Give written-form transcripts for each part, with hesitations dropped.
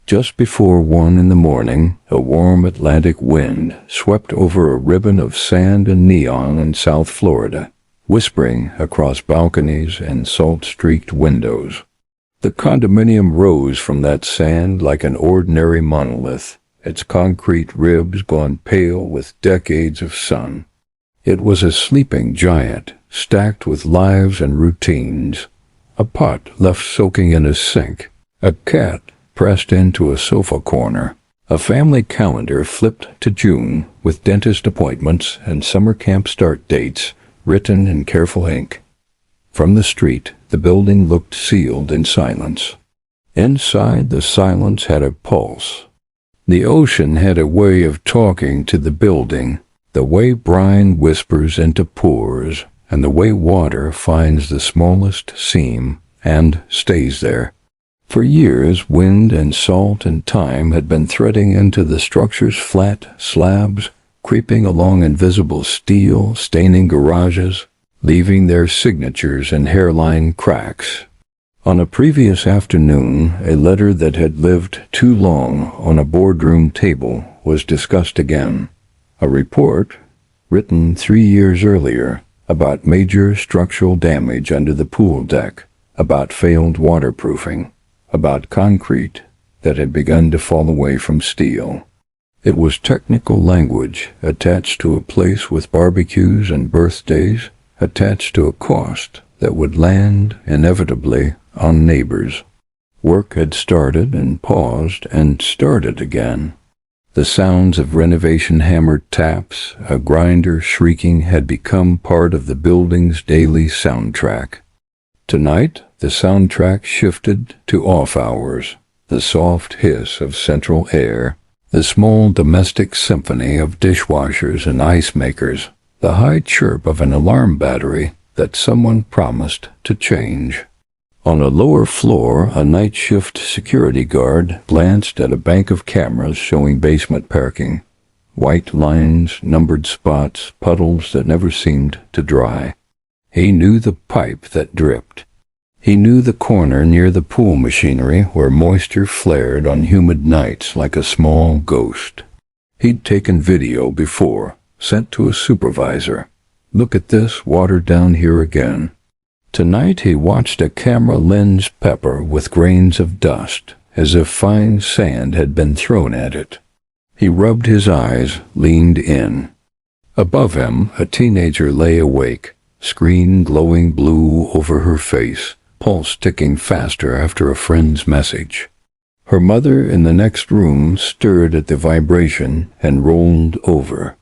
Just before 1 in the morning, a warm Atlantic wind swept over a ribbon of sand and neon in South Florida, whispering across balconies and salt-streaked windows. The condominium rose from that sand like an ordinary monolith, its concrete ribs gone pale with decades of sun. It was a sleeping giant, stacked with lives and routines. A pot left soaking in a sink, a cat pressed into a sofa corner, a family calendar flipped to June with dentist appointments and summer camp start dates written in careful ink. From the street, the building looked sealed in silence. Inside, the silence had a pulse. The ocean had a way of talking to the building, the way brine whispers into pores, and the way water finds the smallest seam and stays there. For years, wind and salt and time had been threading into the structure's flat slabs, creeping along invisible steel, staining garages, leaving their signatures in hairline cracks. On a previous afternoon, a letter that had lived too long on a boardroom table was discussed again. A report, written 3 years earlier, about major structural damage under the pool deck, about failed waterproofing, about concrete that had begun to fall away from steel. It was technical language attached to a place with barbecues and birthdays, attached to a cost that would land inevitably on neighbors. Work had started and paused and started again. The sounds of renovation hammered taps, a grinder shrieking had become part of the building's daily soundtrack. Tonight, the soundtrack shifted to off hours, the soft hiss of central air, the small domestic symphony of dishwashers and ice makers, the high chirp of an alarm battery that someone promised to change. On a lower floor, a night shift security guard glanced at a bank of cameras showing basement parking. White lines, numbered spots, puddles that never seemed to dry. He knew the pipe that dripped. He knew the corner near the pool machinery where moisture flared on humid nights like a small ghost. He'd taken video before, sent to a supervisor. Look at this, water down here again. Tonight he watched a camera lens pepper with grains of dust, as if fine sand had been thrown at it. He rubbed his eyes, leaned in. Above him, a teenager lay awake, screen glowing blue over her face, pulse ticking faster after a friend's message. Her mother in the next room stirred at the vibration and rolled over.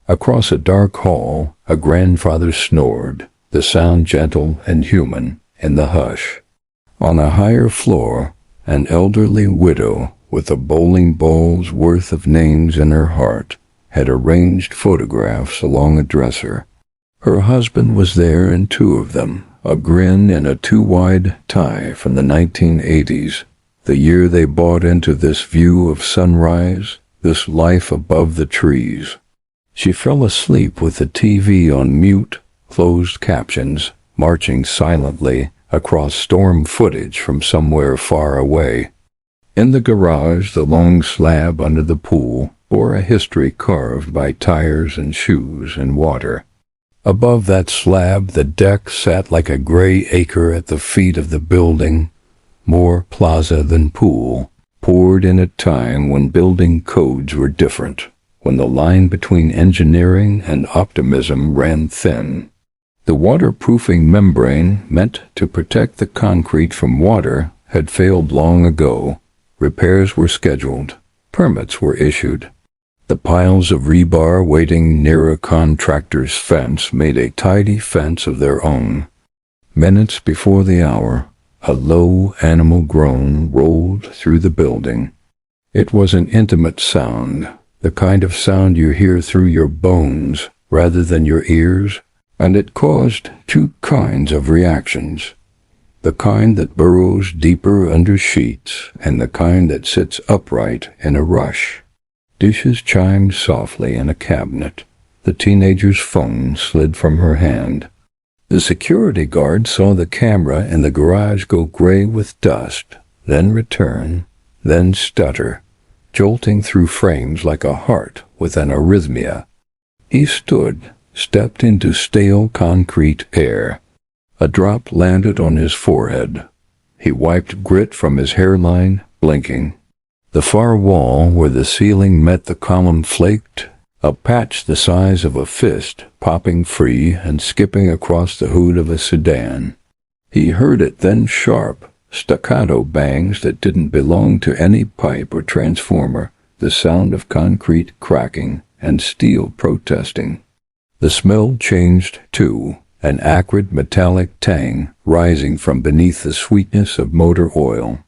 Across a dark hall, a grandfather snored, the sound gentle and human in the hush. On a higher floor, an elderly widow with a bowling ball's worth of names in her heart had arranged photographs along a dresser. Her husband was there in 2 of them, a grin in a too-wide tie from the 1980s, the year they bought into this view of sunrise, this life above the trees. She fell asleep with the TV on mute, closed captions, marching silently across storm footage from somewhere far away. In the garage, the long slab under the pool bore a history carved by tires and shoes and water. Above that slab, the deck sat like a gray acre at the feet of the building, more plaza than pool, poured in at a time when building codes were different, when the line between engineering and optimism ran thin. The waterproofing membrane meant to protect the concrete from water had failed long ago. Repairs were scheduled. Permits were issued. The piles of rebar waiting near a contractor's fence made a tidy fence of their own. Minutes before the hour, a low animal groan rolled through the building. It was an intimate sound, the kind of sound you hear through your bones rather than your ears, and it caused 2 kinds of reactions. The kind that burrows deeper under sheets, and the kind that sits upright in a rush. Dishes chimed softly in a cabinet. The teenager's phone slid from her hand. The security guard saw the camera in the garage go gray with dust, then return, then stutter, jolting through frames like a heart with an arrhythmia. He stood, stepped into stale concrete air. A drop landed on his forehead. He wiped grit from his hairline, blinking. The far wall where the ceiling met the column flaked, a patch the size of a fist popping free and skipping across the hood of a sedan. He heard it then sharp, staccato bangs that didn't belong to any pipe or transformer, the sound of concrete cracking and steel protesting. The smell changed too, an acrid metallic tang rising from beneath the sweetness of motor oil.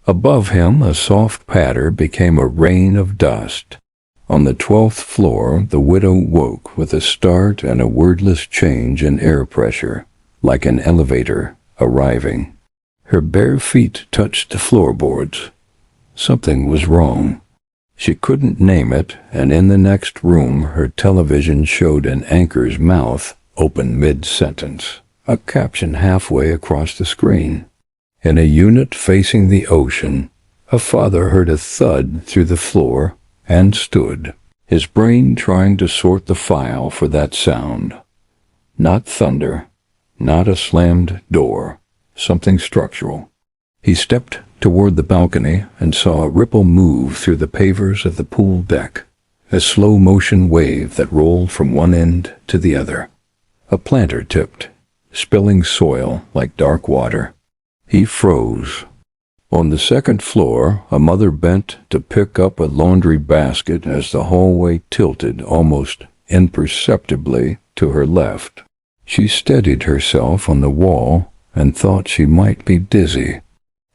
Above him a soft patter became a rain of dust. On the 12th floor the widow woke with a start and a wordless change in air pressure, like an elevator arriving. Her bare feet touched the floorboards. Something was wrong. She couldn't name it, and in the next room her television showed an anchor's mouth open mid-sentence, a caption halfway across the screen. In a unit facing the ocean, a father heard a thud through the floor and stood, his brain trying to sort the file for that sound. Not thunder, not a slammed door, something structural. He stepped toward the balcony and saw a ripple move through the pavers of the pool deck, a slow-motion wave that rolled from one end to the other. A planter tipped, spilling soil like dark water. He froze. On the second floor, a mother bent to pick up a laundry basket as the hallway tilted almost imperceptibly to her left. She steadied herself on the wall and thought she might be dizzy.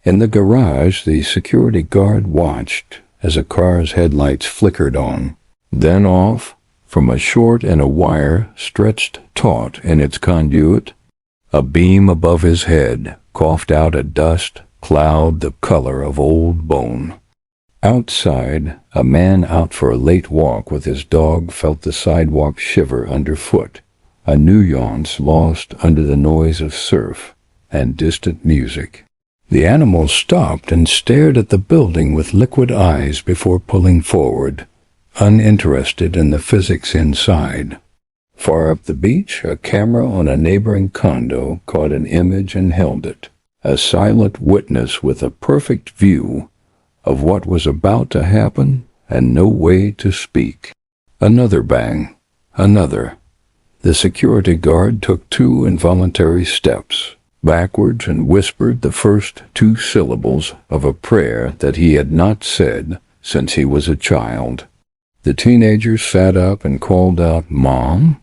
In the garage, the security guard watched as a car's headlights flickered on, then off. From a short and a wire stretched taut in its conduit, a beam above his head coughed out a dust cloud the color of old bone. Outside, a man out for a late walk with his dog felt the sidewalk shiver underfoot, a nuance lost under the noise of surf and distant music. The animal stopped and stared at the building with liquid eyes before pulling forward, uninterested in the physics inside. Far up the beach, a camera on a neighboring condo caught an image and held it, a silent witness with a perfect view of what was about to happen and no way to speak. Another bang. Another. The security guard took 2 involuntary steps backwards and whispered the first 2 syllables of a prayer that he had not said since he was a child. The teenager sat up and called out, "Mom?"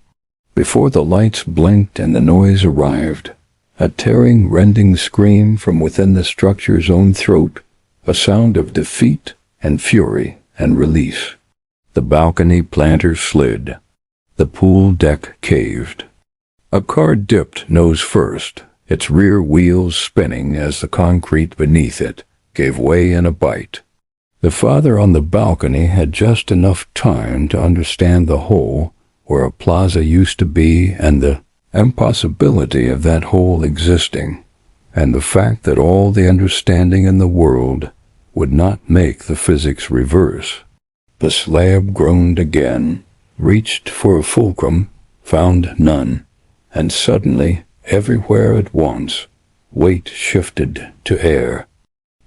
Before the lights blinked and the noise arrived, a tearing, rending scream from within the structure's own throat, a sound of defeat and fury and release. The balcony planter slid. The pool deck caved. A car dipped nose first, its rear wheels spinning as the concrete beneath it gave way in a bite. The father on the balcony had just enough time to understand the hole where a plaza used to be and the impossibility of that hole existing, and the fact that all the understanding in the world would not make the physics reverse. The slab groaned again, reached for a fulcrum, found none, and suddenly, everywhere at once, weight shifted to air.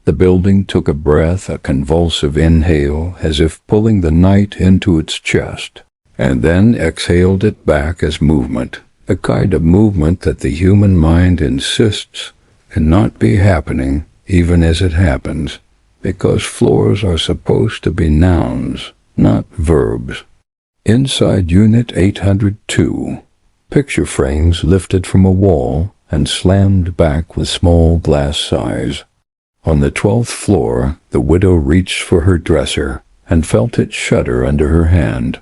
The building took a breath, a convulsive inhale, as if pulling the night into its chest, and then exhaled it back as movement, a kind of movement that the human mind insists cannot be happening even as it happens, because floors are supposed to be nouns, not verbs. Inside Unit 802, picture frames lifted from a wall and slammed back with small glass size. On the 12th floor, the widow reached for her dresser and felt it shudder under her hand.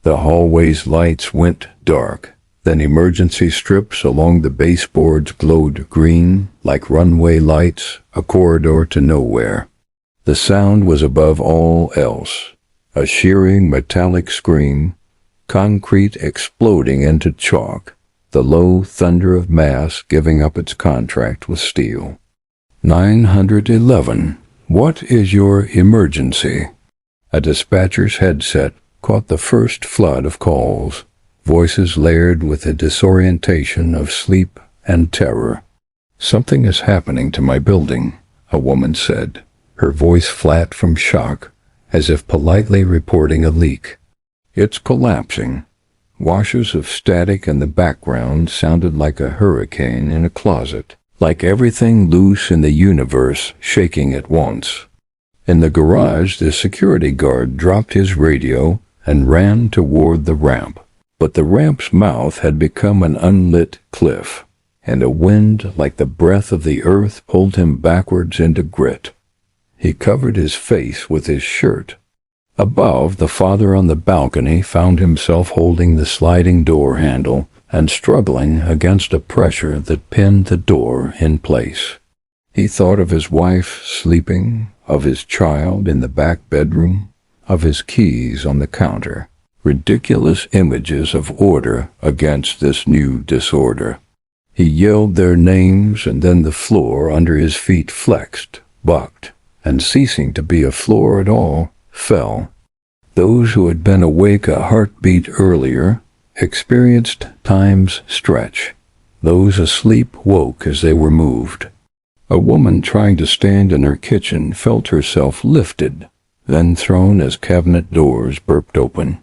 The hallway's lights went dark. Then emergency strips along the baseboards glowed green, like runway lights, a corridor to nowhere. The sound was above all else, a shearing metallic scream, concrete exploding into chalk, the low thunder of mass giving up its contract with steel. 911, What is your emergency? A dispatcher's headset caught the first flood of calls, voices layered with the disorientation of sleep and terror. Something is happening to my building, a woman said, her voice flat from shock, as if politely reporting a leak. It's collapsing. Washes of static in the background sounded like a hurricane in a closet, like everything loose in the universe shaking at once. In the garage, the security guard dropped his radio and ran toward the ramp. But the ramp's mouth had become an unlit cliff, and a wind like the breath of the earth pulled him backwards into grit. He covered his face with his shirt. Above, the father on the balcony found himself holding the sliding door handle and struggling against a pressure that pinned the door in place. He thought of his wife sleeping, of his child in the back bedroom, of his keys on the counter. Ridiculous images of order against this new disorder. He yelled their names, and then the floor under his feet flexed, bucked, and ceasing to be a floor at all, fell. Those who had been awake a heartbeat earlier experienced time's stretch. Those asleep woke as they were moved. A woman trying to stand in her kitchen felt herself lifted, then thrown as cabinet doors burped open.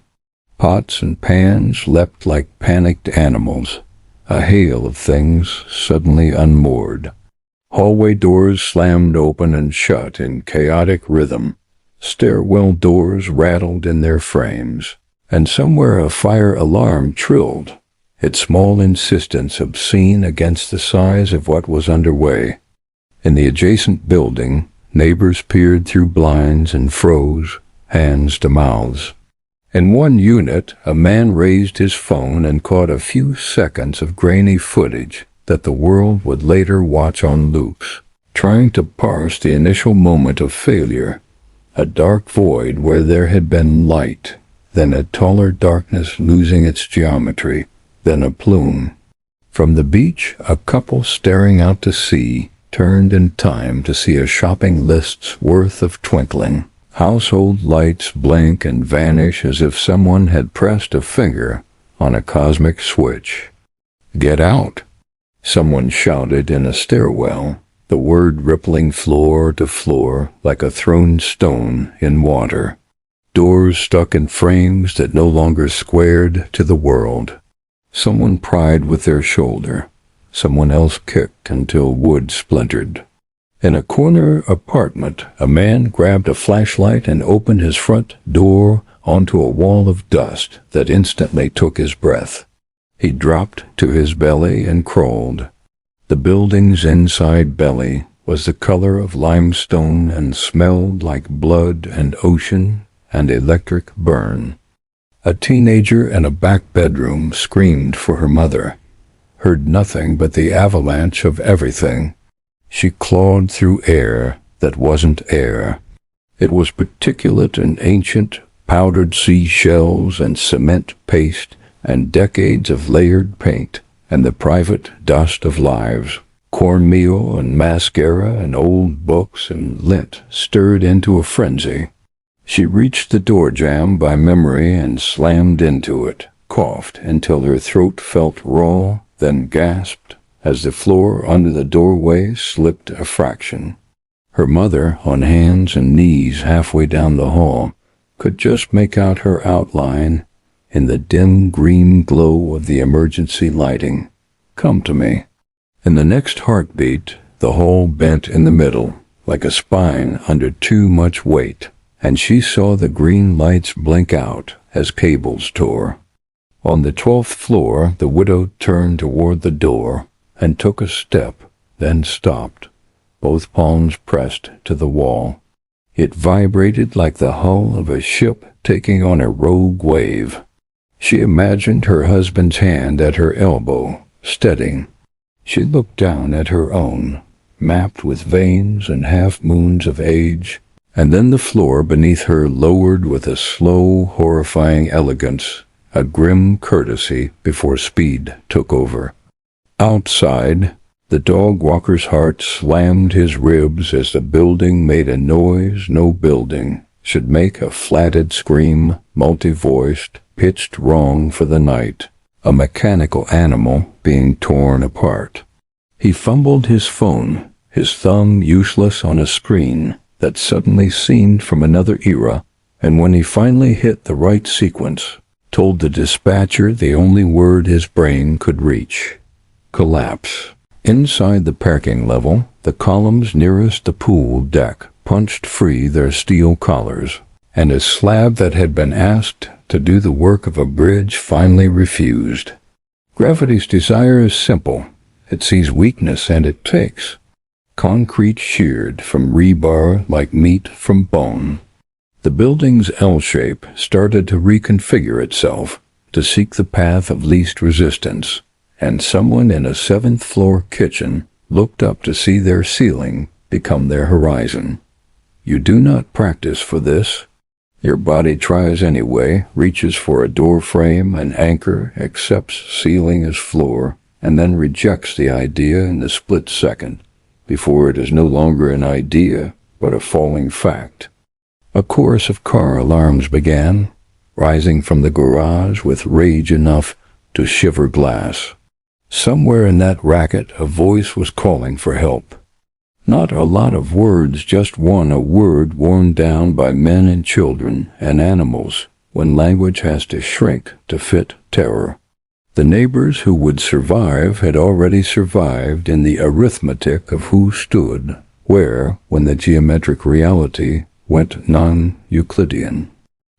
Pots and pans leapt like panicked animals, a hail of things suddenly unmoored. Hallway doors slammed open and shut in chaotic rhythm. Stairwell doors rattled in their frames, and somewhere a fire alarm trilled, its small insistence obscene against the size of what was underway. In the adjacent building, neighbors peered through blinds and froze, hands to mouths. In one unit, a man raised his phone and caught a few seconds of grainy footage that the world would later watch on loops, trying to parse the initial moment of failure, a dark void where there had been light, then a taller darkness losing its geometry, then a plume. From the beach, a couple staring out to sea turned in time to see a shopping list's worth of twinkling. Household lights blink and vanish as if someone had pressed a finger on a cosmic switch. "Get out!" someone shouted in a stairwell, the word rippling floor to floor like a thrown stone in water. Doors stuck in frames that no longer squared to the world. Someone pried with their shoulder. Someone else kicked until wood splintered. In a corner apartment, a man grabbed a flashlight and opened his front door onto a wall of dust that instantly took his breath. He dropped to his belly and crawled. The building's inside belly was the color of limestone and smelled like blood and ocean and electric burn. A teenager in a back bedroom screamed for her mother, heard nothing but the avalanche of everything. She clawed through air that wasn't air. It was particulate and ancient, powdered seashells and cement paste and decades of layered paint and the private dust of lives. Cornmeal and mascara and old books and lint stirred into a frenzy. She reached the door jamb by memory and slammed into it, coughed until her throat felt raw, then gasped as the floor under the doorway slipped a fraction. Her mother, on hands and knees halfway down the hall, could just make out her outline in the dim green glow of the emergency lighting. "Come to me." In the next heartbeat, the hall bent in the middle, like a spine under too much weight, and she saw the green lights blink out as cables tore. On the 12th floor, the widow turned toward the door and took a step, then stopped, both palms pressed to the wall. It vibrated like the hull of a ship taking on a rogue wave. She imagined her husband's hand at her elbow, steadying. She looked down at her own, mapped with veins and half-moons of age, and then the floor beneath her lowered with a slow, horrifying elegance, a grim courtesy before speed took over. Outside, The dog walker's heart slammed his ribs as the building made a noise no building should make, a flatted scream, multi-voiced, pitched wrong for the night, a mechanical animal being torn apart. He fumbled his phone, his thumb useless on a screen that suddenly seemed from another era, and when he finally hit the right sequence, told the dispatcher the only word his brain could reach: collapse. Inside the parking level, the columns nearest the pool deck punched free their steel collars, and a slab that had been asked to do the work of a bridge finally refused. Gravity's desire is simple. It sees weakness and it takes. Concrete sheared from rebar like meat from bone. The building's L shape started to reconfigure itself to seek the path of least resistance, and someone in a 7th-floor kitchen looked up to see their ceiling become their horizon. You do not practice for this. Your body tries anyway, reaches for a door frame, an anchor, accepts ceiling as floor, and then rejects the idea in the split second, before it is no longer an idea, but a falling fact. A chorus of car alarms began, rising from the garage with rage enough to shiver glass. Somewhere in that racket a voice was calling for help. Not a lot of words, just one, a word worn down by men and children and animals when language has to shrink to fit terror. The neighbors who would survive had already survived in the arithmetic of who stood where when the geometric reality went non-Euclidean.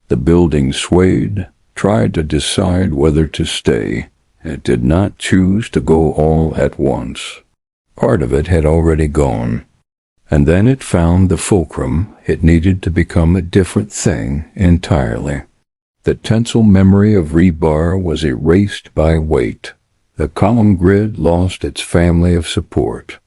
The building swayed, tried to decide whether to stay. It did not choose to go all at once. Part of it had already gone. And then it found the fulcrum. It needed to become a different thing entirely. The tensile memory of rebar was erased by weight. The column grid lost its family of support.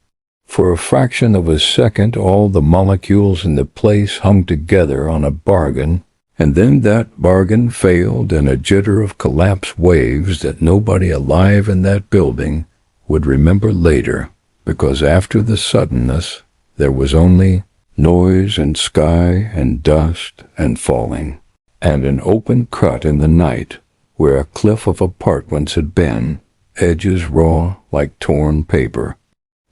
For a fraction of a second, all the molecules in the place hung together on a bargain, and then that bargain failed in a jitter of collapse waves that nobody alive in that building would remember later, because after the suddenness, there was only noise and sky and dust and falling, and an open cut in the night where a cliff of apartments had been, edges raw like torn paper.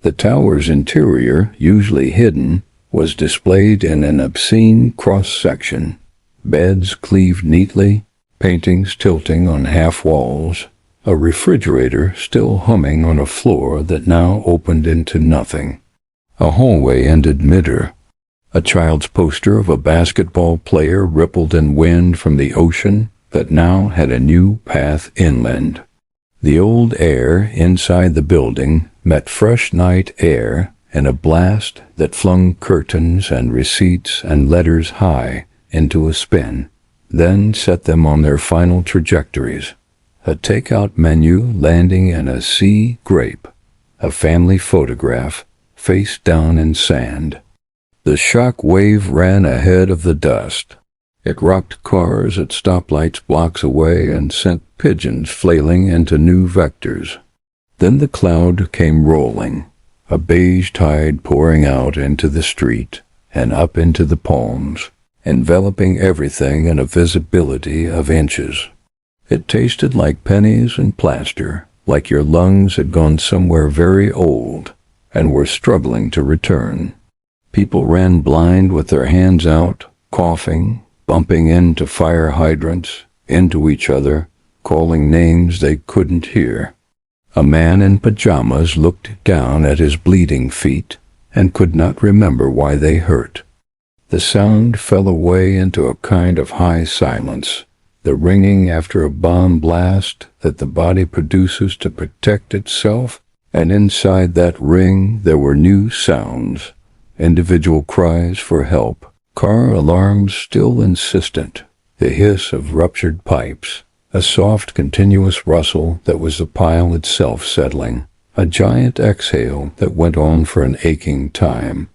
The tower's interior, usually hidden, was displayed in an obscene cross-section. Beds cleaved neatly, paintings tilting on half walls, a refrigerator still humming on a floor that now opened into nothing. A hallway ended mid-air. A child's poster of a basketball player rippled in wind from the ocean that now had a new path inland. The old air inside the building met fresh night air in a blast that flung curtains and receipts and letters high into a spin, then set them on their final trajectories. A takeout menu landing in a sea grape, a family photograph face down in sand. The shock wave ran ahead of the dust. It rocked cars at stoplights blocks away and sent pigeons flailing into new vectors. Then the cloud came rolling, a beige tide pouring out into the street and up into the palms, enveloping everything in a visibility of inches. It tasted like pennies and plaster, like your lungs had gone somewhere very old and were struggling to return. People ran blind with their hands out, coughing, bumping into fire hydrants, into each other, calling names they couldn't hear. A man in pajamas looked down at his bleeding feet and could not remember why they hurt. The sound fell away into a kind of high silence, the ringing after a bomb blast that the body produces to protect itself, and inside that ring there were new sounds, individual cries for help, car alarms still insistent, the hiss of ruptured pipes, a soft continuous rustle that was the pile itself settling, a giant exhale that went on for an aching time.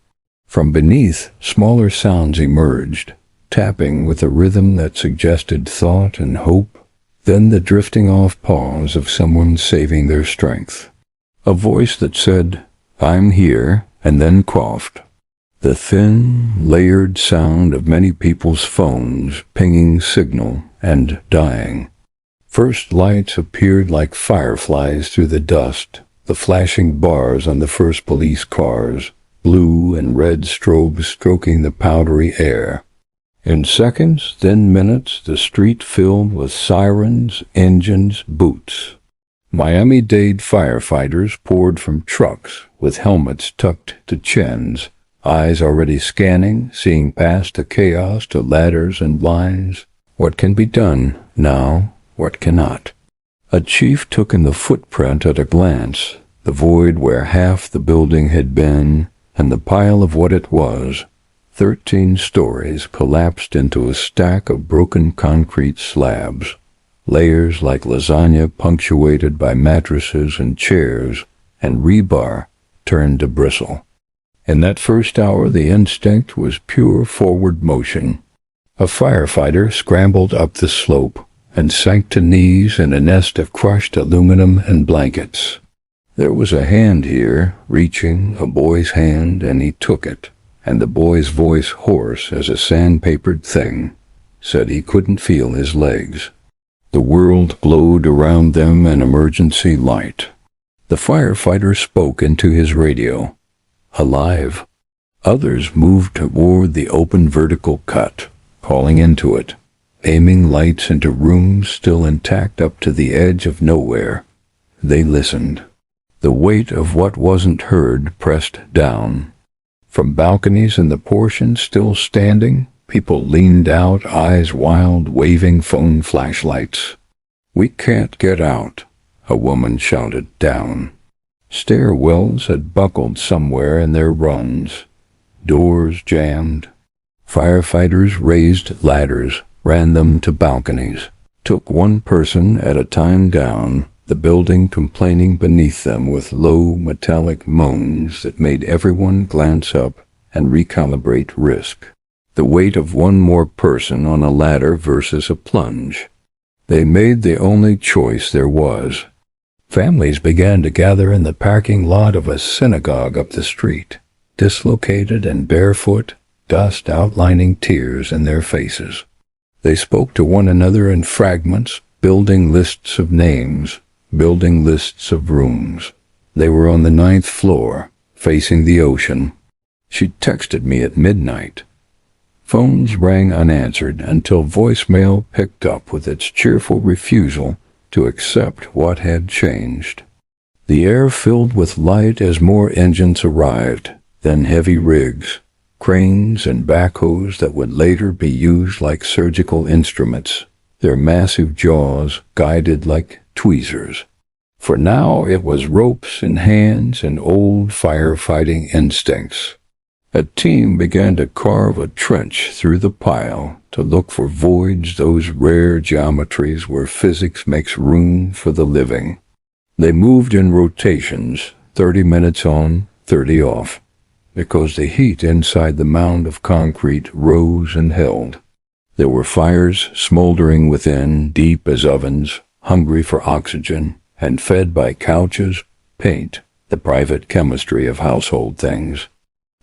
From beneath, smaller sounds emerged, tapping with a rhythm that suggested thought and hope, then the drifting off pause of someone saving their strength. A voice that said, "I'm here," and then coughed. The thin, layered sound of many people's phones pinging signal and dying. First lights appeared like fireflies through the dust, the flashing bars on the first police cars, blue and red strobes stroking the powdery air. In seconds, then minutes, the street filled with sirens, engines, boots. Miami-Dade firefighters poured from trucks with helmets tucked to chins, eyes already scanning, seeing past the chaos to ladders and lines. What can be done now? What cannot? A chief took in the footprint at a glance, the void where half the building had been, and the pile of what it was. 13 stories collapsed into a stack of broken concrete slabs, layers like lasagna punctuated by mattresses and chairs, and rebar turned to bristle. In that first hour, the instinct was pure forward motion. A firefighter scrambled up the slope and sank to knees in a nest of crushed aluminum and blankets. There was a hand here, reaching, a boy's hand, and he took it, and the boy's voice, hoarse as a sandpapered thing, said he couldn't feel his legs. The world glowed around them in emergency light. The firefighter spoke into his radio. Alive. Others moved toward the open vertical cut, calling into it, aiming lights into rooms still intact up to the edge of nowhere. They listened. The weight of what wasn't heard pressed down. From balconies in the portion still standing, people leaned out, eyes wild, waving phone flashlights. "We can't get out," a woman shouted down. Stairwells had buckled somewhere in their runs. Doors jammed. Firefighters raised ladders, ran them to balconies, took one person at a time down, the building complaining beneath them with low metallic moans that made everyone glance up and recalibrate risk. The weight of one more person on a ladder versus a plunge. They made the only choice there was. Families began to gather in the parking lot of a synagogue up the street, dislocated and barefoot, dust outlining tears in their faces. They spoke to one another in fragments, building lists of names, building lists of rooms. They were on the 9th floor, facing the ocean. She texted me at midnight. Phones rang unanswered until voicemail picked up with its cheerful refusal to accept what had changed. The air filled with light as more engines arrived, then heavy rigs, cranes and backhoes that would later be used like surgical instruments, their massive jaws guided like tweezers. For now it was ropes in hands and old firefighting instincts. A team began to carve a trench through the pile to look for voids, those rare geometries where physics makes room for the living. They moved in rotations, 30 minutes on, 30 off, because the heat inside the mound of concrete rose and held. There were fires smoldering within, deep as ovens, hungry for oxygen, and fed by couches, paint, the private chemistry of household things.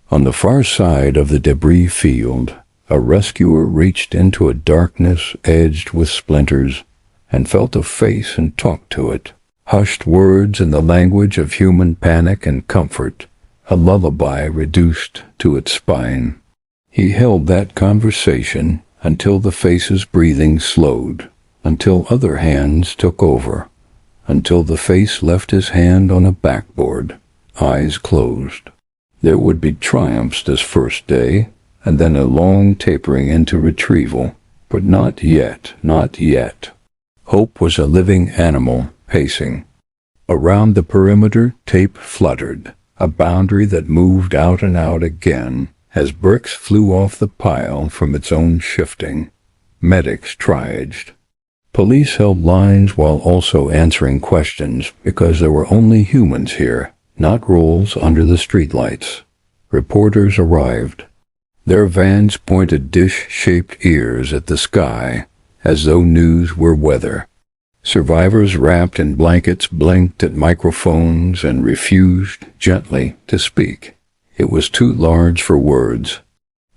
On the far side of the debris field, a rescuer reached into a darkness edged with splinters and felt a face and talked to it. Hushed words in the language of human panic and comfort, a lullaby reduced to its spine. He held that conversation until the face's breathing slowed, until other hands took over, until the face left his hand on a backboard, eyes closed. There would be triumphs this first day, and then a long tapering into retrieval, but not yet, not yet. Hope was a living animal, pacing. Around the perimeter, tape fluttered, a boundary that moved out and out again as bricks flew off the pile from its own shifting. Medics triaged. Police held lines while also answering questions because there were only humans here, not roles under the streetlights. Reporters arrived. Their vans pointed dish-shaped ears at the sky, as though news were weather. Survivors wrapped in blankets blinked at microphones and refused gently to speak. It was too large for words.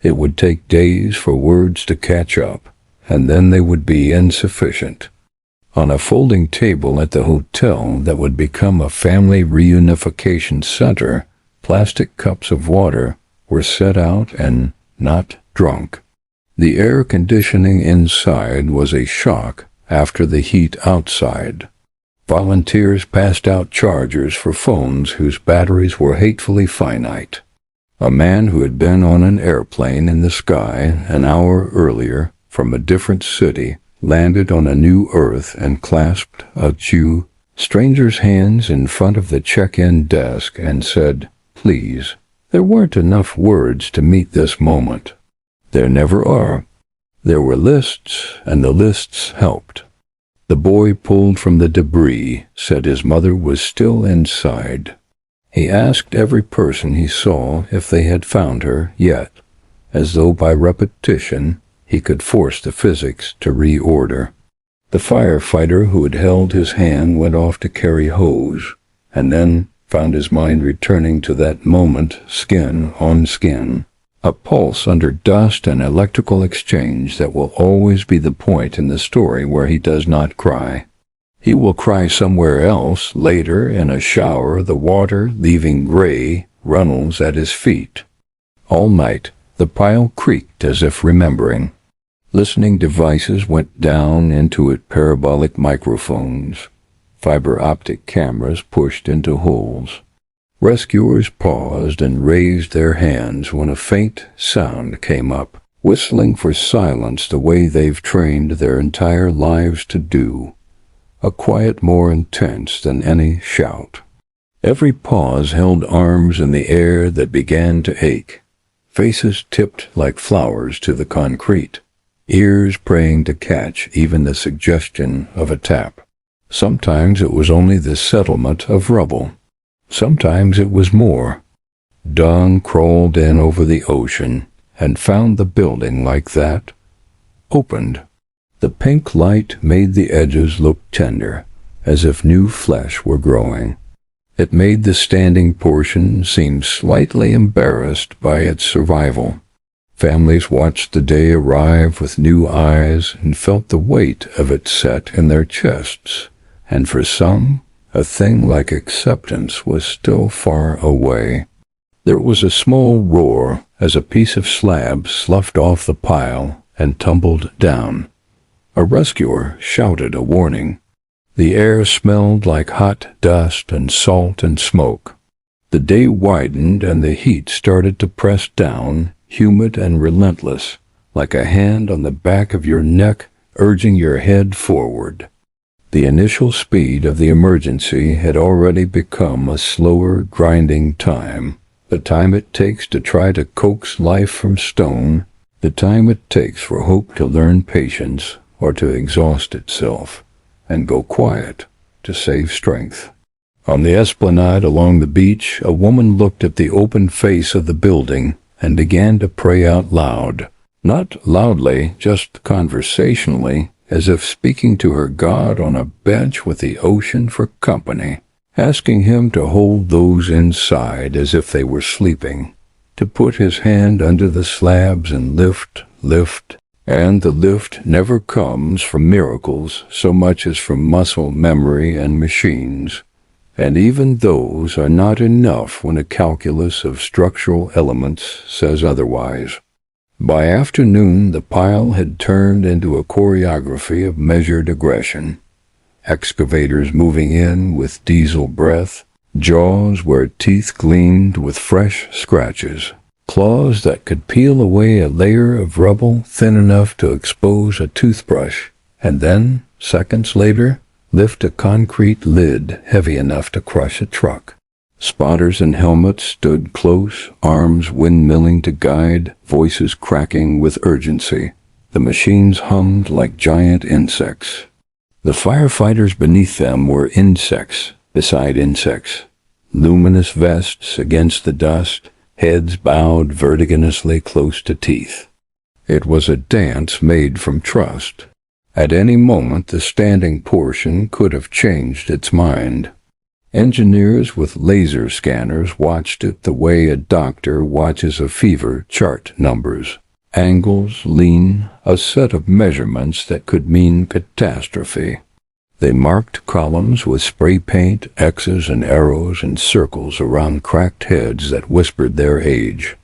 It would take days for words to catch up, and then they would be insufficient. On a folding table at the hotel that would become a family reunification center, plastic cups of water were set out and not drunk. The air conditioning inside was a shock after the heat outside. Volunteers passed out chargers for phones whose batteries were hatefully finite. A man who had been on an airplane in the sky an hour earlier from a different city landed on a new Earth and clasped a two strangers' hands in front of the check-in desk and said, "Please." There weren't enough words to meet this moment. There never are. There were lists, and the lists helped. The boy pulled from the debris said his mother was still inside. He asked every person he saw if they had found her yet, as though by repetition he could force the physics to reorder. The firefighter who had held his hand went off to carry hose, and then found his mind returning to that moment, skin on skin. A pulse under dust and electrical exchange that will always be the point in the story where he does not cry. He will cry somewhere else, later, in a shower, the water leaving gray runnels at his feet. All night, the pile creaked as if remembering. Listening devices went down into it, parabolic microphones. Fiber optic cameras pushed into holes. Rescuers paused and raised their hands when a faint sound came up, whistling for silence the way they've trained their entire lives to do, a quiet more intense than any shout. Every pause held arms in the air that began to ache, faces tipped like flowers to the concrete, ears praying to catch even the suggestion of a tap. Sometimes it was only the settlement of rubble. Sometimes it was more. Dawn crawled in over the ocean and found the building like that, opened. The pink light made the edges look tender, as if new flesh were growing. It made the standing portion seem slightly embarrassed by its survival. Families watched the day arrive with new eyes and felt the weight of it set in their chests, and for some, a thing like acceptance was still far away. There was a small roar as a piece of slab sloughed off the pile and tumbled down. A rescuer shouted a warning. The air smelled like hot dust and salt and smoke. The day widened and the heat started to press down, humid and relentless, like a hand on the back of your neck urging your head forward. The initial speed of the emergency had already become a slower, grinding time. The time it takes to try to coax life from stone, the time it takes for hope to learn patience or to exhaust itself and go quiet to save strength. On the esplanade along the beach, a woman looked at the open face of the building and began to pray out loud. Not loudly, just conversationally, as if speaking to her God on a bench with the ocean for company, asking him to hold those inside as if they were sleeping, to put his hand under the slabs and lift, and the lift never comes from miracles so much as from muscle memory and machines, and even those are not enough when a calculus of structural elements says otherwise. By afternoon, the pile had turned into a choreography of measured aggression. Excavators moving in with diesel breath, jaws where teeth gleamed with fresh scratches, claws that could peel away a layer of rubble thin enough to expose a toothbrush, and then, seconds later, lift a concrete lid heavy enough to crush a truck. Spotters in helmets stood close, arms windmilling to guide, voices cracking with urgency. The machines hummed like giant insects. The firefighters beneath them were insects beside insects. Luminous vests against the dust, heads bowed vertiginously close to teeth. It was a dance made from trust. At any moment, the standing portion could have changed its mind. Engineers with laser scanners watched it the way a doctor watches a fever chart numbers. Angles, lean, a set of measurements that could mean catastrophe. They marked columns with spray paint, X's and arrows and circles around cracked heads that whispered their age.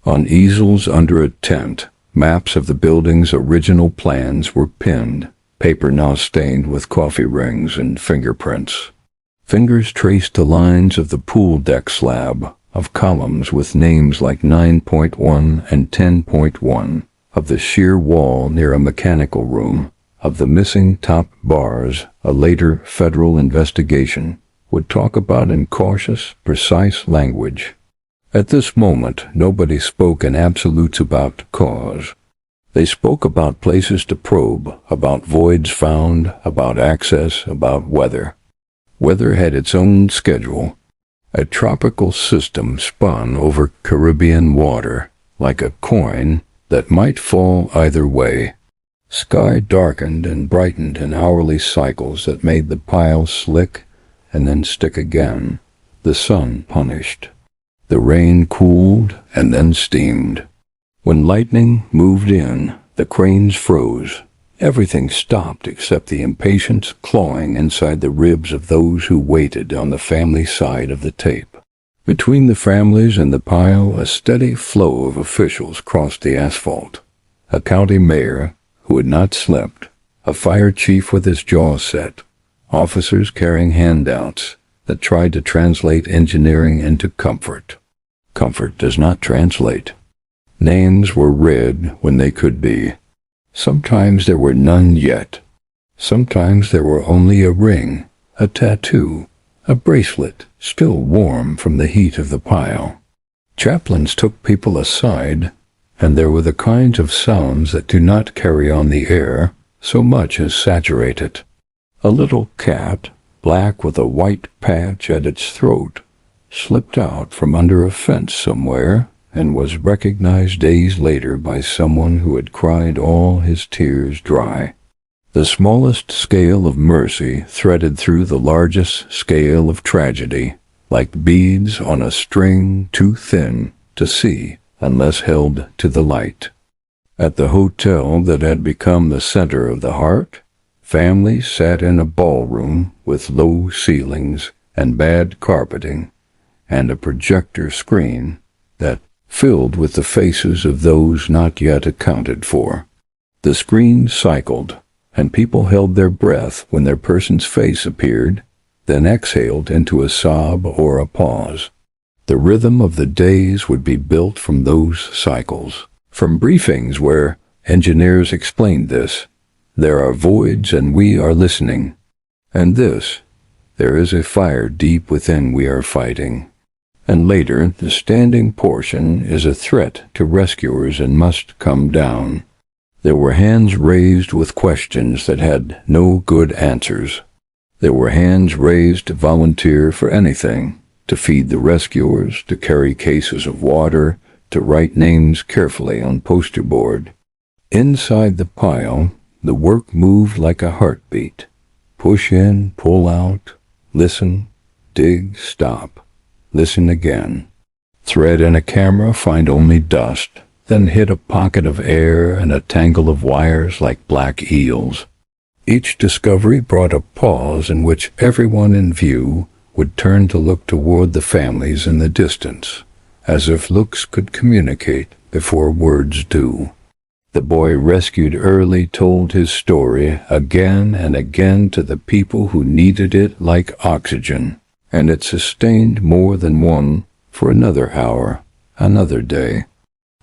On easels under a tent, maps of the building's original plans were pinned, paper now stained with coffee rings and fingerprints. Fingers traced the lines of the pool deck slab, of columns with names like 9.1 and 10.1, of the sheer wall near a mechanical room, of the missing top bars a later federal investigation would talk about in cautious, precise language. At this moment, nobody spoke in absolutes about cause. They spoke about places to probe, about voids found, about access, about weather. Weather had its own schedule. A tropical system spun over Caribbean water, like a coin that might fall either way. Sky darkened and brightened in hourly cycles that made the pile slick and then stick again. The sun punished. The rain cooled and then steamed. When lightning moved in, the cranes froze. Everything stopped except the impatience clawing inside the ribs of those who waited on the family side of the tape. Between the families and the pile, a steady flow of officials crossed the asphalt. A county mayor who had not slept, a fire chief with his jaw set, officers carrying handouts that tried to translate engineering into comfort. Comfort does not translate. Names were read when they could be. Sometimes there were none yet. Sometimes there were only a ring, a tattoo, a bracelet, still warm from the heat of the pile. Chaplains took people aside, and there were the kinds of sounds that do not carry on the air so much as saturate it. A little cat, black with a white patch at its throat, slipped out from under a fence somewhere and was recognized days later by someone who had cried all his tears dry. The smallest scale of mercy threaded through the largest scale of tragedy, like beads on a string too thin to see unless held to the light. At the hotel that had become the center of the heart, families sat in a ballroom with low ceilings and bad carpeting, and a projector screen that filled with the faces of those not yet accounted for. The screen cycled, and people held their breath when their person's face appeared, then exhaled into a sob or a pause. The rhythm of the days would be built from those cycles. From briefings where engineers explained this, there are voids and we are listening. And this, there is a fire deep within we are fighting. And later, the standing portion is a threat to rescuers and must come down. There were hands raised with questions that had no good answers. There were hands raised to volunteer for anything, to feed the rescuers, to carry cases of water, to write names carefully on poster board. Inside the pile, the work moved like a heartbeat. Push in, pull out, listen, dig, stop, listen again. Thread in a camera, find only dust, then hit a pocket of air and a tangle of wires like black eels. Each discovery brought a pause in which everyone in view would turn to look toward the families in the distance, as if looks could communicate before words do. The boy rescued early told his story again and again to the people who needed it like oxygen, and it sustained more than one for another hour, another day.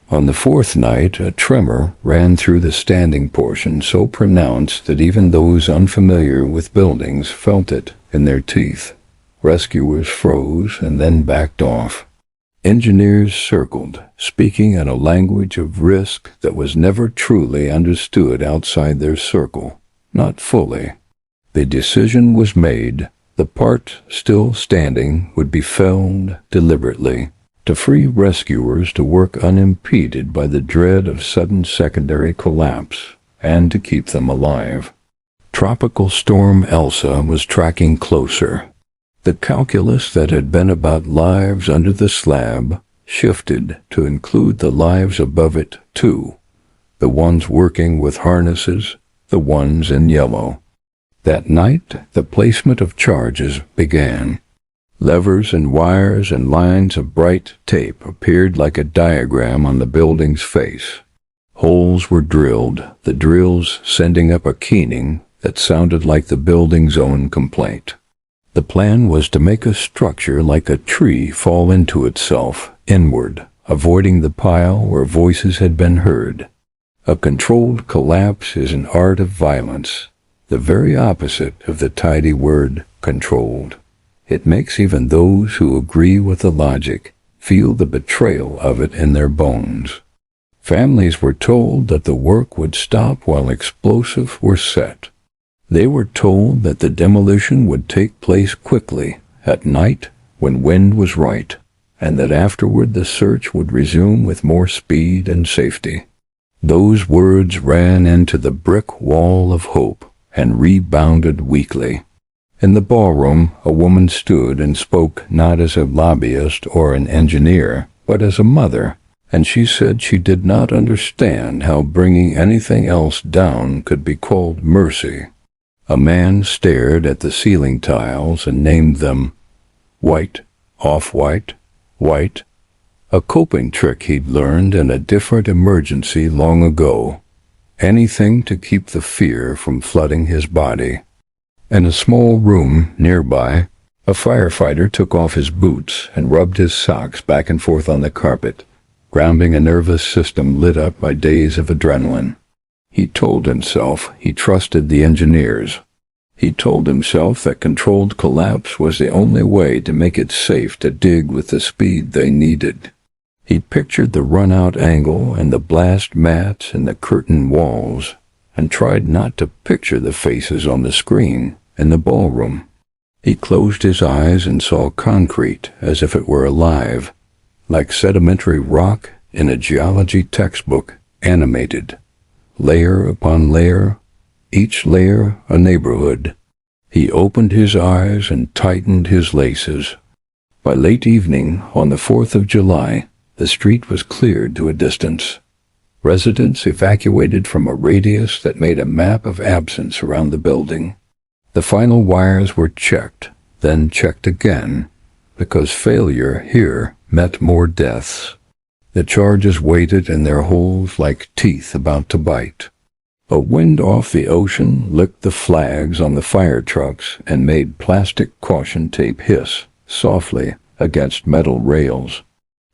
On the fourth night, a tremor ran through the standing portion so pronounced that even those unfamiliar with buildings felt it in their teeth. Rescuers froze and then backed off. Engineers circled, speaking in a language of risk that was never truly understood outside their circle, not fully. The decision was made. The part still standing would be felled deliberately, to free rescuers to work unimpeded by the dread of sudden secondary collapse, and to keep them alive. Tropical storm Elsa was tracking closer. The calculus that had been about lives under the slab shifted to include the lives above it, too. The ones working with harnesses, the ones in yellow. That night, the placement of charges began. Levers and wires and lines of bright tape appeared like a diagram on the building's face. Holes were drilled, the drills sending up a keening that sounded like the building's own complaint. The plan was to make a structure like a tree fall into itself, inward, avoiding the pile where voices had been heard. A controlled collapse is an art of violence, the very opposite of the tidy word controlled. It makes even those who agree with the logic feel the betrayal of it in their bones. Families were told that the work would stop while explosives were set. They were told that the demolition would take place quickly, at night, when wind was right, and that afterward the search would resume with more speed and safety. Those words ran into the brick wall of hope and rebounded weakly. In the ballroom, a woman stood and spoke not as a lobbyist or an engineer, but as a mother, and she said she did not understand how bringing anything else down could be called mercy. A man stared at the ceiling tiles and named them white, off-white, white, a coping trick he'd learned in a different emergency long ago. Anything to keep the fear from flooding his body. In a small room nearby, a firefighter took off his boots and rubbed his socks back and forth on the carpet, grounding a nervous system lit up by days of adrenaline. He told himself he trusted the engineers. He told himself that controlled collapse was the only way to make it safe to dig with the speed they needed. He pictured the run-out angle and the blast mats and the curtain walls, and tried not to picture the faces on the screen in the ballroom. He closed his eyes and saw concrete as if it were alive, like sedimentary rock in a geology textbook, animated. Layer upon layer, each layer a neighborhood. He opened his eyes and tightened his laces. By late evening, on the 4th of July, the street was cleared to a distance. Residents evacuated from a radius that made a map of absence around the building. The final wires were checked, then checked again, because failure here meant more deaths. The charges waited in their holes like teeth about to bite. A wind off the ocean licked the flags on the fire trucks and made plastic caution tape hiss softly against metal rails.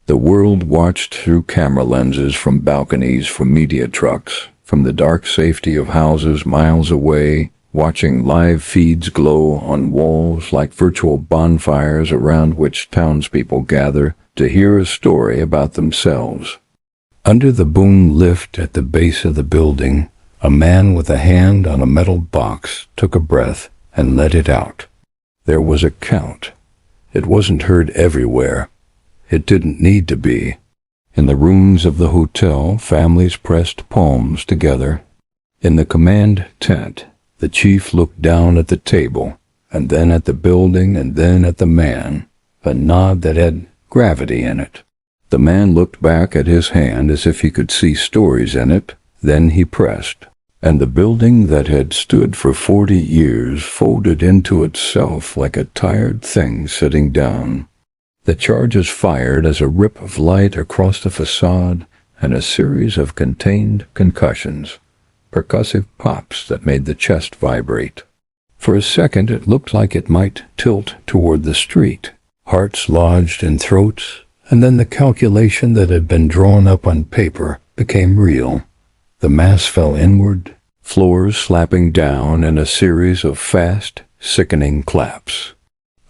The world watched through camera lenses from balconies from media trucks, from the dark safety of houses miles away, watching live feeds glow on walls like virtual bonfires around which townspeople gather to hear a story about themselves. Under the boom lift at the base of the building, a man with a hand on a metal box took a breath and let it out. There was a count. It wasn't heard everywhere. It didn't need to be. In the rooms of the hotel, families pressed palms together. In the command tent, the chief looked down at the table, and then at the building, and then at the man, a nod that had gravity in it. The man looked back at his hand as if he could see stories in it, then he pressed, and the building that had stood for 40 years folded into itself like a tired thing sitting down. The charges fired as a rip of light across the facade and a series of contained concussions, percussive pops that made the chest vibrate. For a second it looked like it might tilt toward the street, hearts lodged in throats, and then the calculation that had been drawn up on paper became real. The mass fell inward, floors slapping down in a series of fast, sickening claps.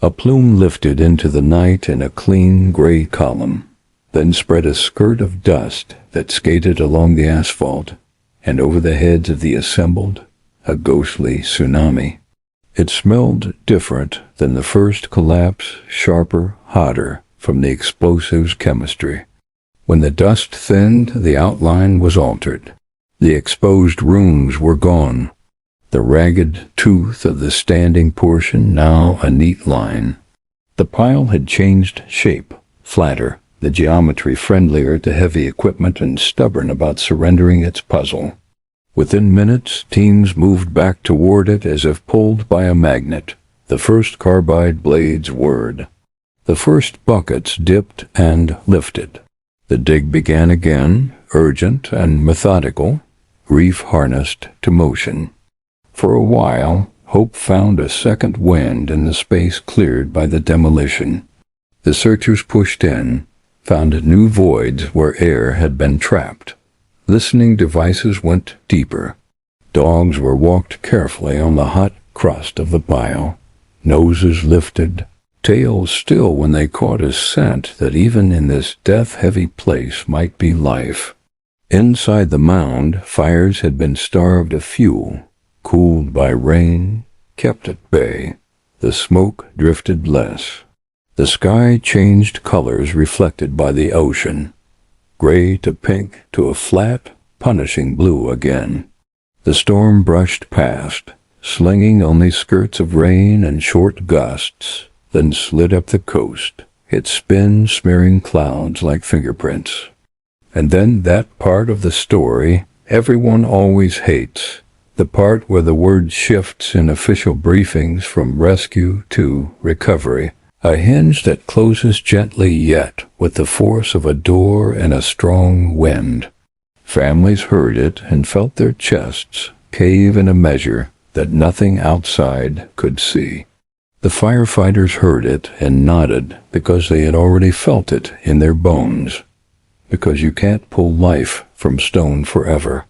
A plume lifted into the night in a clean gray column, then spread a skirt of dust that skated along the asphalt, and over the heads of the assembled, a ghostly tsunami. It smelled different than the first collapse, sharper, hotter from the explosive's chemistry. When the dust thinned, the outline was altered. The exposed rooms were gone, the ragged tooth of the standing portion now a neat line. The pile had changed shape, flatter, the geometry friendlier to heavy equipment and stubborn about surrendering its puzzle. Within minutes, teams moved back toward it as if pulled by a magnet. The first carbide blades whirred. The first buckets dipped and lifted. The dig began again, urgent and methodical, grief harnessed to motion. For a while, hope found a second wind in the space cleared by the demolition. The searchers pushed in, found new voids where air had been trapped. Listening devices went deeper. Dogs were walked carefully on the hot crust of the pile, noses lifted, tails still when they caught a scent that even in this death-heavy place might be life. Inside the mound, fires had been starved of fuel, cooled by rain, kept at bay. The smoke drifted less. The sky changed colors reflected by the ocean, gray to pink to a flat, punishing blue again. The storm brushed past, slinging only skirts of rain and short gusts, then slid up the coast, its spin smearing clouds like fingerprints. And then that part of the story everyone always hates, the part where the word shifts in official briefings from rescue to recovery, a hinge that closes gently yet with the force of a door and a strong wind. Families heard it and felt their chests cave in a measure that nothing outside could see. The firefighters heard it and nodded because they had already felt it in their bones, because you can't pull life from stone forever.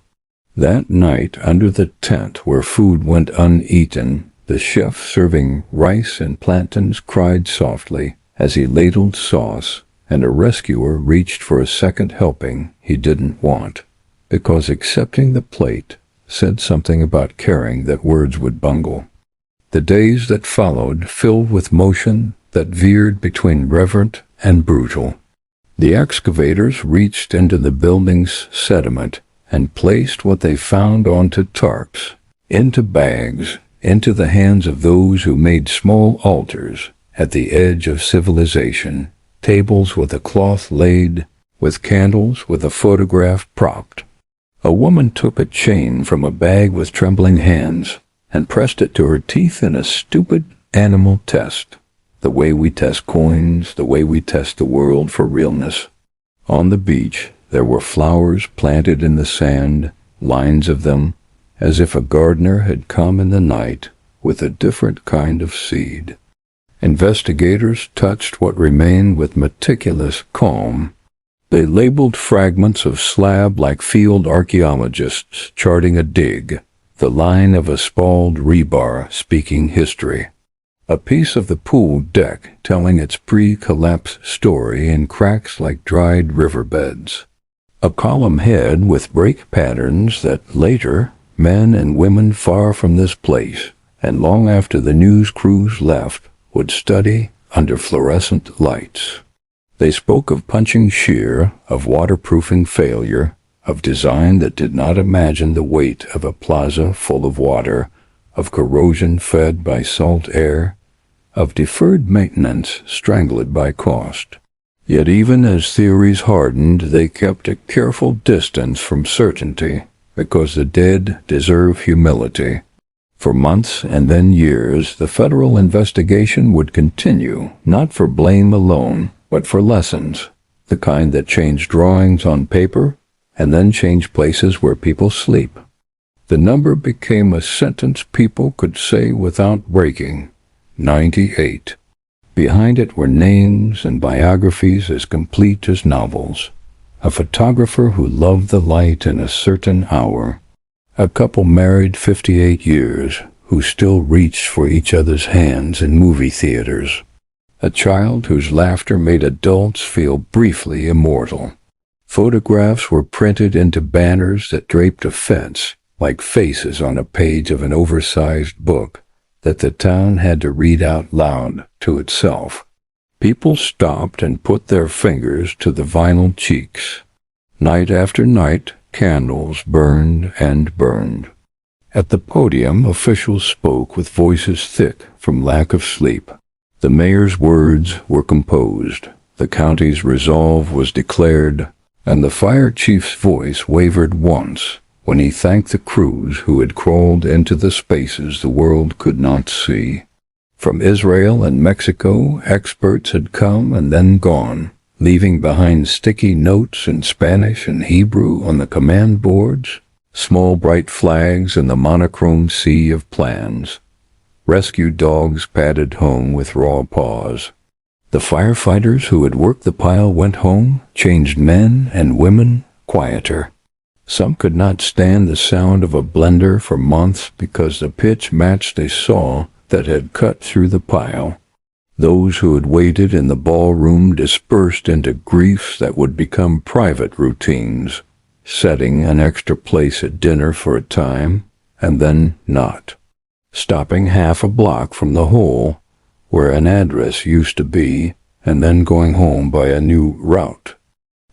That night, under the tent where food went uneaten, the chef serving rice and plantains cried softly as he ladled sauce, and a rescuer reached for a second helping he didn't want, because accepting the plate said something about caring that words would bungle. The days that followed filled with motion that veered between reverent and brutal. The excavators reached into the building's sediment and placed what they found onto tarps, into bags, into the hands of those who made small altars at the edge of civilization, tables with a cloth laid, with candles, with a photograph propped. A woman took a chain from a bag with trembling hands and pressed it to her teeth in a stupid animal test, the way we test coins, the way we test the world for realness. On the beach, there were flowers planted in the sand, lines of them, as if a gardener had come in the night with a different kind of seed. Investigators touched what remained with meticulous calm. They labeled fragments of slab like field archaeologists charting a dig, the line of a spalled rebar speaking history. A piece of the pool deck telling its pre-collapse story in cracks like dried riverbeds. A column head with break patterns that later men and women far from this place, and long after the news crews left, would study under fluorescent lights. They spoke of punching shear, of waterproofing failure, of design that did not imagine the weight of a plaza full of water, of corrosion fed by salt air, of deferred maintenance strangled by cost. Yet even as theories hardened, they kept a careful distance from certainty, because the dead deserve humility. For months and then years, the federal investigation would continue, not for blame alone, but for lessons, the kind that change drawings on paper and then change places where people sleep. The number became a sentence people could say without breaking: 98. Behind it were names and biographies as complete as novels. A photographer who loved the light in a certain hour. A couple married 58 years who still reached for each other's hands in movie theaters. A child whose laughter made adults feel briefly immortal. Photographs were printed into banners that draped a fence, like faces on a page of an oversized book that the town had to read out loud to itself. People stopped and put their fingers to the vinyl cheeks. Night after night, Candles burned and burned. At the podium, officials spoke with voices thick from lack of sleep. The mayor's words were composed, the county's resolve was declared, and the fire chief's voice wavered once when he thanked the crews who had crawled into the spaces the world could not see. From Israel and Mexico, experts had come and then gone, leaving behind sticky notes in Spanish and Hebrew on the command boards, small bright flags in the monochrome sea of plans. Rescue dogs padded home with raw paws. The firefighters who had worked the pile went home, changed men and women, quieter. Some could not stand the sound of a blender for months because the pitch matched a saw that had cut through the pile. Those who had waited in the ballroom dispersed into griefs that would become private routines, setting an extra place at dinner for a time, and then not. Stopping half a block from the hole, where an address used to be, and then going home by a new route.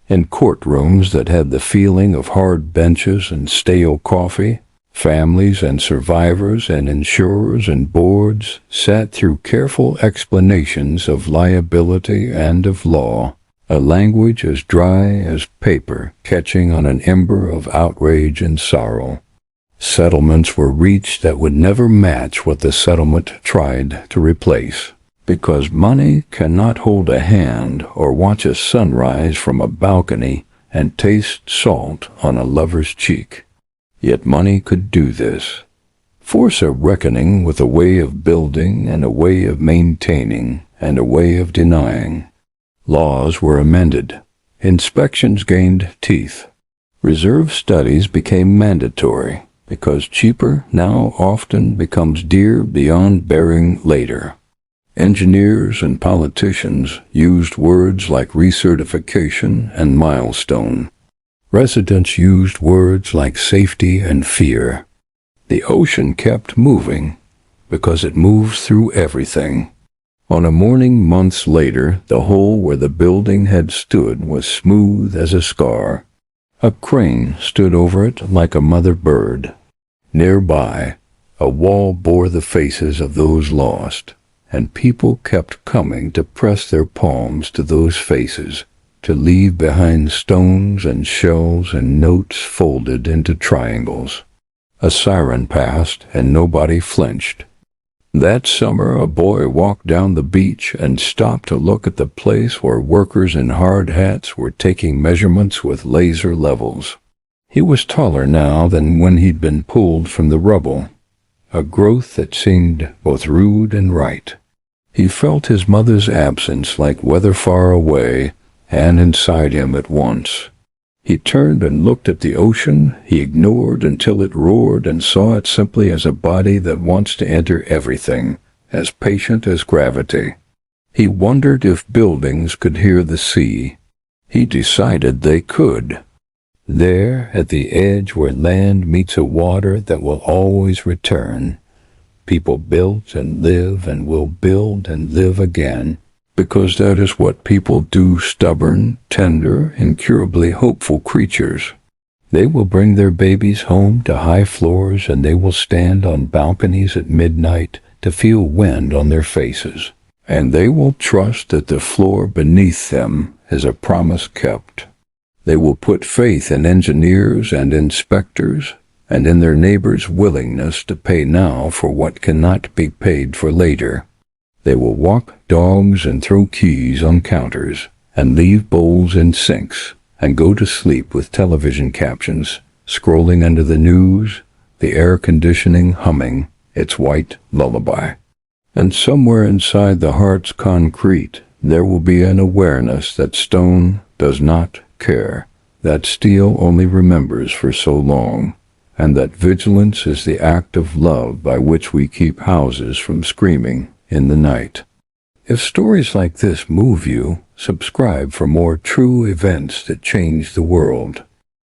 In courtrooms that had the feeling of hard benches and stale coffee, families and survivors and insurers and boards sat through careful explanations of liability and of law, a language as dry as paper catching on an ember of outrage and sorrow. Settlements were reached that would never match what the settlement tried to replace, because money cannot hold a hand or watch a sunrise from a balcony and taste salt on a lover's cheek. Yet money could do this. Force a reckoning with a way of building and a way of maintaining and a way of denying. Laws were amended. Inspections gained teeth. Reserve studies became mandatory, because cheaper now often becomes dear beyond bearing later. Engineers and politicians used words like recertification and milestone. Residents used words like safety and fear. The ocean kept moving, because it moves through everything. On a morning months later, the hole where the building had stood was smooth as a scar. A crane stood over it like a mother bird. Nearby, a wall bore the faces of those lost, and people kept coming to press their palms to those faces, to leave behind stones and shells and notes folded into triangles. A siren passed, and nobody flinched. That summer a boy walked down the beach and stopped to look at the place where workers in hard hats were taking measurements with laser levels. He was taller now than when he'd been pulled from the rubble, a growth that seemed both rude and right. He felt his mother's absence like weather far away and inside him at once. He turned and looked at the ocean he ignored until it roared and saw it simply as a body that wants to enter everything, as patient as gravity. He wondered if buildings could hear the sea. He decided they could. There, at the edge where land meets a water that will always return, people built and live and will build and live again, because that is what people do, stubborn, tender, incurably hopeful creatures. They will bring their babies home to high floors, and they will stand on balconies at midnight to feel wind on their faces, and they will trust that the floor beneath them is a promise kept. They will put faith in engineers and inspectors, and in their neighbors' willingness to pay now for what cannot be paid for later. They will walk dogs and throw keys on counters, and leave bowls in sinks, and go to sleep with television captions, scrolling under the news, the air conditioning humming its white lullaby. And somewhere inside the heart's concrete, there will be an awareness that stone does not care, that steel only remembers for so long, and that vigilance is the act of love by which we keep houses from screaming in the night. If stories like this move you, subscribe for more true events that change the world.